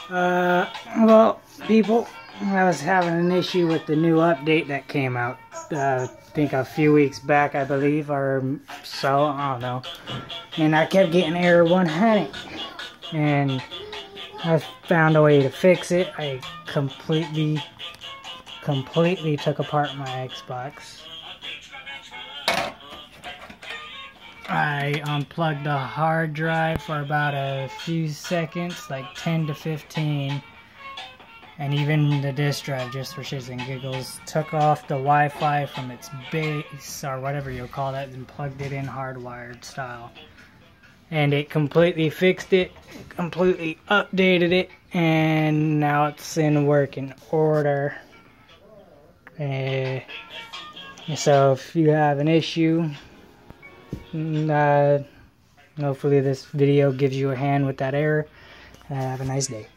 Well, people, I was having an issue with the new update that came out, I think a few weeks back, I believe, or so, I don't know. And I kept getting error 100. And I found a way to fix it. I completely took apart my Xbox. I unplugged the hard drive for about a few seconds, like 10 to 15, and even the disk drive, just for shits and giggles, took off the Wi-Fi from its base, or whatever you'll call that, and plugged it in hardwired style. And it completely fixed it, completely updated it, and now it's in working order. So if you have an issue, hopefully this video gives you a hand with that error. Have a nice day.